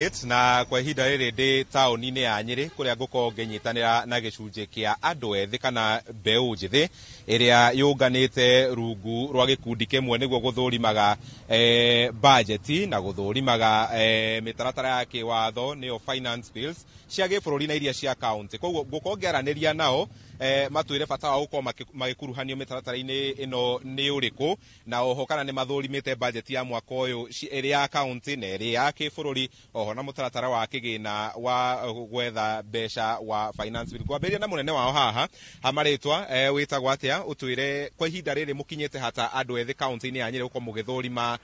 Na kwa ihinda rĩrĩ ndĩ taũni-inĩ ya Nyĩrĩ kũrĩa ngũkorwo ngĩnyitanĩra na gĩcunjĩ kĩa andũ ethĩ kana mbeũ njĩthĩ ĩrĩa yũnganĩte rungu rwa gĩkundi kĩmwe nĩguo gũthũrimaga bajeti na gũthũrimaga mĩtaratara ya kĩwatho nĩyo finance bills cia gĩbũrũri na iria cia kaunti. Koguo ngũkorwo ngĩaranĩria nao matwĩre bata wa gũkorwo magĩkuruhanio mĩtaratara-inĩ ĩno nĩ ũrĩkũ, na oho kana nĩ mathũrimĩte bajeti ya mwaka ũyũ ĩrĩ ya kaunti na ĩrĩ ya kĩbũrũri, oho na mũtaratara wa kĩgĩna wa gwetha mbeca wa finance bill. Ngwambĩrĩria na mũnene wao haha hamarĩtwa wĩtagwo atĩa, ũtwĩre kwa ihinda rĩrĩ mũkinyĩte hata andũ ethĩ kaunti-inĩ ya Nyĩrĩ gũkorwo mũgĩthũrima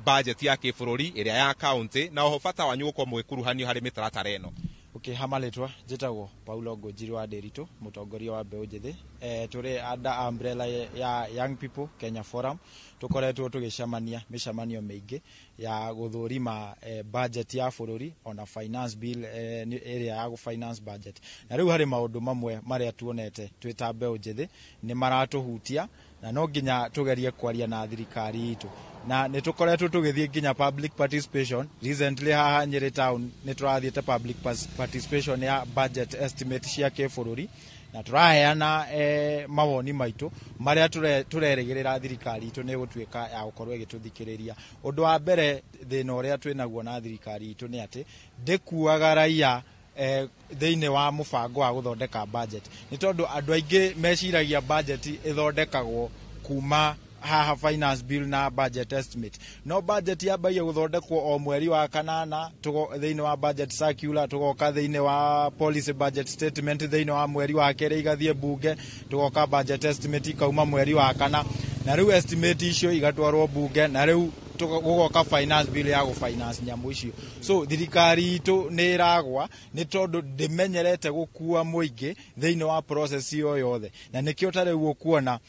bajeti ya kĩbũrũri ĩrĩa ya kaunti, na oho bata wanyu gũkorwo mũgĩkuruhanio harĩ mĩtaratara ĩno. Okay, hamarĩtwa njĩtagwo Paulo Ngũnjiri wa Ndĩritũ, mũtongoria wa mbeũ njĩthĩ. Tũrĩ under umbrella ya Young People Kenya Forum. Tũkoretwo tũgĩcemania mĩcemanio mĩingĩ ya gũthũrima budget ya bũrũri ona finance bill ĩrĩa ya finance budget. Na rĩu harĩ maũndũ mamwe marĩa tuonete twĩ ta mbeũ njĩthĩ nĩ maratũhutia na no nginya tũgerie kwaria na thirikari itũ. Na nĩ tũkoretwo tũgĩthiĩ nginya public participation recently haha Nyĩrĩ town nĩ tũrathiĩte public participation ya budget estimate cia kĩbũrũri, na tũraheana mawoni maitũ marĩa tũrerĩgĩrĩra thirikari itũ nĩ gũtuĩka ya gũkorwo ĩgĩtũthikĩrĩria. Ũndũ wa mbere thĩna ũrĩa twĩnaguo na thirikari itũ nĩ atĩ ndĩkuaga raia thĩinĩ wa mũbango wa gũthondeka budget, nĩ tondũ andũ aingĩ meciragia budget ĩthondekagwo kuma haha finance bill na budget estimate. No budget yambagia gũthondekwo o mweri wa kanana thĩinĩ wa budget circular, tũgoka thĩinĩ wa policy budget statement thĩinĩ wa mweri wa kerĩ igathiĩ bunge, tũgoka budget estimate ikauma mweri wa kana, na rĩu estimate icio igatwarwo bunge, na rĩu gũgoka finance bill ya gũfinance nyamũ icio. So thirikari itũ nĩ ĩragwa nĩ tondũ ndĩmenyerete gũkua mũingĩ thĩinĩ wa process ĩyo yothe, na nĩkĩo tarĩu ũkuona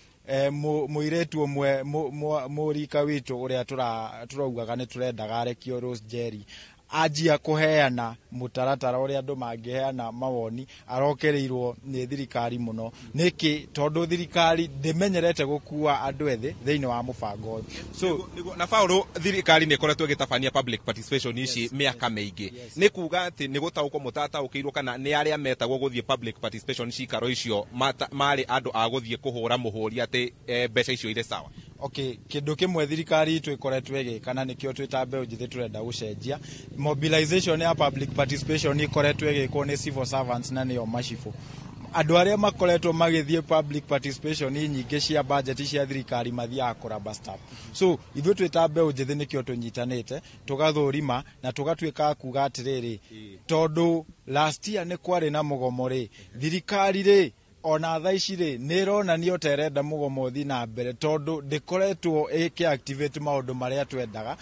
mũirĩtu ũmwe mũrika witũ ũrĩa tũraugaga nĩ tũrendaga arekio Rose Njeri anjia kũheana mũtaratara ũrĩa andũ mangĩheana mawoni arokereirwo nĩ thirikari mũno. Nĩkĩ? Tondũ thirikari ndĩmenyerete gũkua andũ ethĩ thĩinĩ wa mũbango ũyũ. So na Paulo, thirikari nĩ ĩkoretwo ĩgĩtabania public participation ici mĩaka mĩingĩ. Nĩ kuga atĩ nĩ gũtaũkwo mũtataũkĩirwo kana nĩ arĩa metagwo gũthiĩ public participation cikaro icio marĩ andũ a gũthiĩ kũhũra mũhũri atĩ mbeca icio irĩ sawa? Okay, kĩndũ kĩmwe thirikari itũ ĩkoretwo ĩgĩka nĩkĩo twĩ ta mbeũ njĩthĩ tũrenda gũcenjia. Mobilization ya public participation ĩkoretwo ĩgĩkwo nĩ civil servants na nĩo macibũ. Andũ arĩa makoretwo magĩthiĩ public participation nyingĩ cia budget cia thirikari mathiaga kũramba staff. So ithuĩ twĩ ta mbeũ njĩthĩ nĩkĩo tũnyitanĩte tũgathũrima na tũgatuĩka kuga atĩrĩrĩ, tondũ last year nĩ kwarĩ na mũgomo rĩ, thirikari rĩ ona thaa ici rĩ nĩ ĩronania ta ĩrenda mũgomo ũthiĩ na mbere, tondũ ndĩkoretwo ĩkĩactivate maũndũ marĩa twendaga,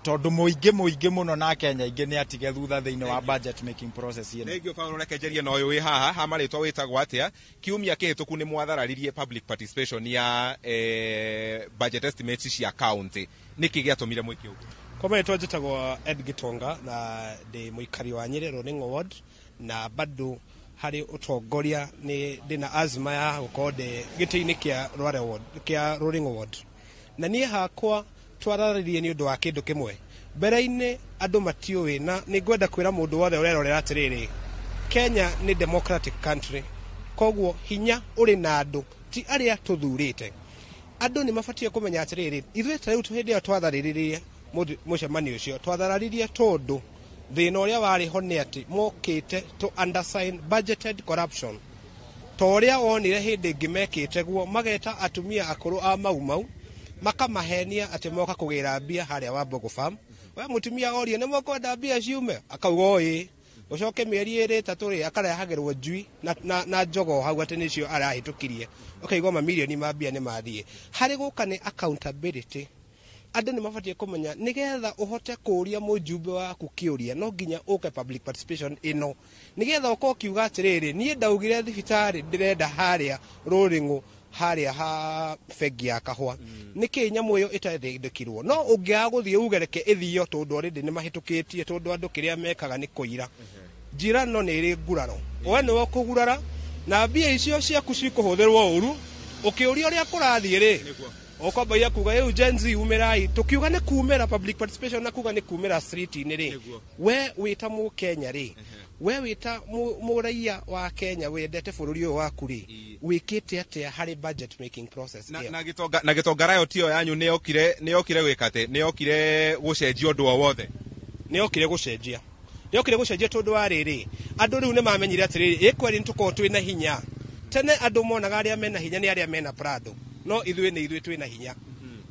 tondũ mũingĩ mũno na Kenya aingĩ nĩ atige thutha thĩinĩ wa budget making process ĩno. Nĩguo Paulo rekenjeria na ũyũ wĩ haha hamarĩtwa wĩtagwo atĩa, kiumia kĩhĩtũku nĩ mwathararirie public participation ya budget estimates cia county, nĩkĩ gĩatũmire mwĩke ũguo? Kwa marĩtwa njĩtagwo Ed Gitonga na ndĩ mũikari wa Nyĩrĩ Roningo ward, na bado harĩ ũtongoria ndĩna azma ya gũkorwo ndĩ gĩtĩ-inĩ kĩa Roningo ward. Na niĩ hakwa twararĩrie nĩ ũndũ wa kĩndũ kĩmwe. Mbere-inĩ andũ matiũĩ, na nĩ ngwenda kwĩra mũndũ wothe ũrerorera atĩrĩrĩ, Kenya nĩ democratic country, koguo hinya ũrĩ na andũ ti arĩa tũthurĩte. Andũ nĩ mabatiĩ kũmenya atĩrĩrĩ, ithuĩ ta rĩu hĩndĩ ĩyo twatharĩrĩrie mũcemanio ũcio twatharĩrĩrie tondũ thĩna ũrĩa warĩ ho nĩ atĩ mokĩte to undersign budgeted corruption. Ta ũrĩa wonire hĩndĩ ĩngĩ mekĩte guo mageta atumia akũrũ a mau makamahenia atĩ moka kũgĩra mbia harĩa Wambogo farm. We mũtumia orio nĩ mũkwenda mbia ciume, akauga ĩĩ, ũcoke mĩeri ĩrĩ ĩtatũ rĩ akarehagĩrwo njui na njogo hau atĩ nĩcio arahĩtũkirie, ũkaigua mamirioni ma mbia nĩ mathiĩ. Harĩ gũka nĩ accountability. Andũ nĩ mabatiĩ kũmenya nĩgetha ũhote kũũria mũjumbe waku kĩũria no nginya ũke public participation ĩno, nĩgetha ũkorwo kiuga atĩrĩrĩ, niĩ ndaugire thibitarĩ ndĩrenda harĩa Rũrĩng'ũ harĩa ha bengi ya kahũa, nĩkĩ nyamũ ĩyo ĩtathondekirwo? No ũngĩaga gũthiĩ ugereke ĩthio tondũ already nĩ mahĩtũkĩtie, tondũ andũ kĩrĩa mekaga nĩ kũira. Njirano nĩ ĩrĩ nguraro, we nĩwe ũkũgurara na mbia icio ciaku cikũhũthĩrwo ũru, ũkĩũria ũrĩa kũrathiĩ rĩ okwambagia kuga yu Gen Z umirai tukiuga ni kumira public participation na kuga ni kumira street ni ri we wita mu Kenya ri we wita muraia wa Kenya wendete bururi uyu waku ri wikite atia hari budget making process na gitonga rayo tio yanyu ni okire gwikate ni okire gucenjia undu wothe ni okire gucenjia tondu wa riri andu riu ni mamenyire atiriri ikweri ntuko twina hinya tene andu monaga aria mena hinya ni aria mena prado no ithuĩ twina hinya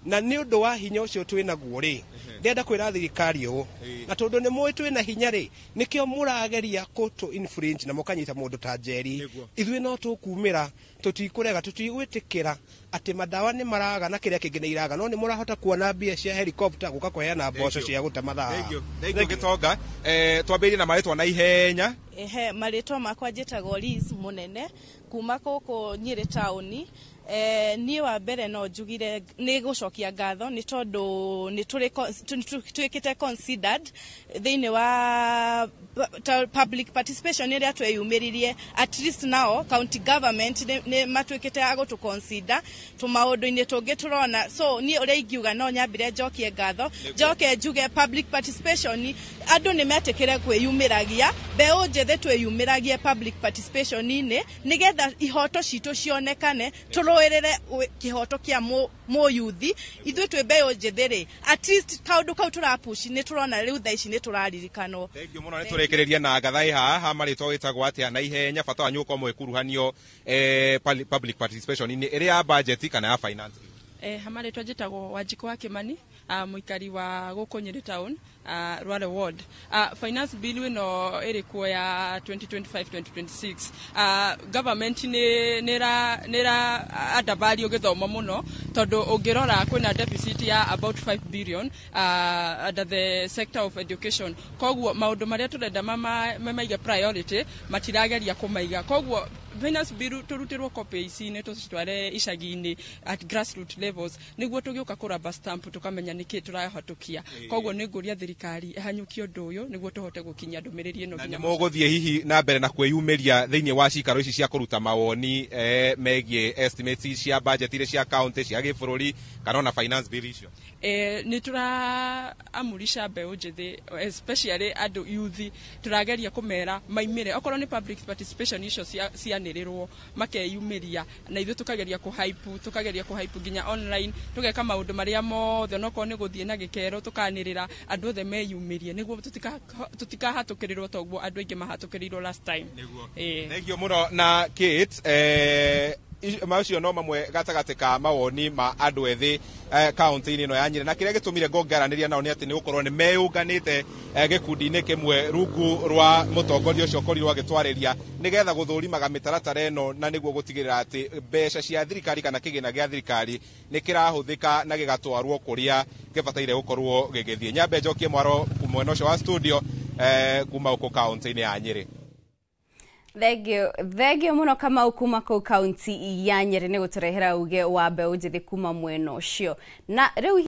na ni undu wa hinya ucio twina guo ri ndenda kwira thirikari u na tondu ni mwe twina hinya ri nikio murageria kutu influence na mukanyita mundu ta Njeri ithuĩ no tukumira tutikurega tutigwitikira ati madawa ni maraga na kiria kingi ni iraga no ni murahota kuona mbia cia helicopter guka kweana mboco cia gutematha thengio gitonga twambirie na maritwa na ihenya maritwa makwa njitagwo Liz Munene kuma kuku Nyeri tauni ni wa mbere no njugire ni gucokia ngatho ni tondu ni twikite considered thiini wa public participation iria tweyumiririe at least now county government ni matwikite ago to consider to maundu-ini tungi turona so ni uria ingiuga no nyambire njokie ngatho njoke njuge public participation andu ni metikire kwiyumiragia mbeu njethe twiyumiragie public participation ini nigetha ihoto citu cionekane turoerere kihoto kia mo yuthi ithu twi mbeu njetheri at least kaundu kau turapush ni turona riu tha ici ni turaririkano thengio muno ni turekereria na gathai ha maritwa witagwo atia na ihenya bata wanyu uko kuruhanio public participation ini iria budget kana ya finance hamaritwa njitagwo Wanjiko wa Kimani muikari wa guku Nyeri town Rware ward finance bill wino irikuo ya 2025-2026 government nira adabario githomo muno tondu ungirora kwina deficit ya about 5 billion under the sector of education koguo maundu maria turenda maiga priority matirageria kumaiga koguo finance bill turutirwo copy ici ne tucitware icagi-ini at grassroots levels niguo tugiuka kuramba stamp tukamenya niki turahatukia koguo ni nguria thirikari ehanyuki undu uyu niguo tuhote gukinya ndumiriri ino nginya muguthie hihi na mbere na kwiyumiria thiini wa cikaro ici cia kuruta mawoni megie estimates cia budget ile cia county cia gibururi kana na finance bill icio ni amurisha mbeu njithi especially andu youth turageria kumera maimire okorwo ni public participation icio cianirirwo makeyumiria na ithu tukageria kuhype nginya online tugeka maundu maria mothe noko ni guthie na gikero tukanirira andu othe meyumirie niguo tutikahatũkĩrĩrwo toguo andu aingi mahatũkĩrĩrwo last time thengio muno na Kate macio no mamwe gatagati ka mawoni ma andu ethi county-ini ino ya Nyeri na kiria gitumire ngongaraniria nao ni ati ni gukorwo ni meyunganite gikundi-ini kimwe rungu rwa mutongoria ucio korirwo agitwariria nigetha guthurimaga mitaratara ino na niguo gutigirira ati mbeca cia thirikari kana kigina gia thirikari ni kirahuthika na gigatwarwo kuria gibataire gukorwo gigithie nyambe njokie mwaro mwena ucio wa studio kuma uko county-ini ya Nyeri Thegio muno kama ukuma ku county ya Nyeri ni guturehera uge wa mbeu njithi kuma mwena ucio na riu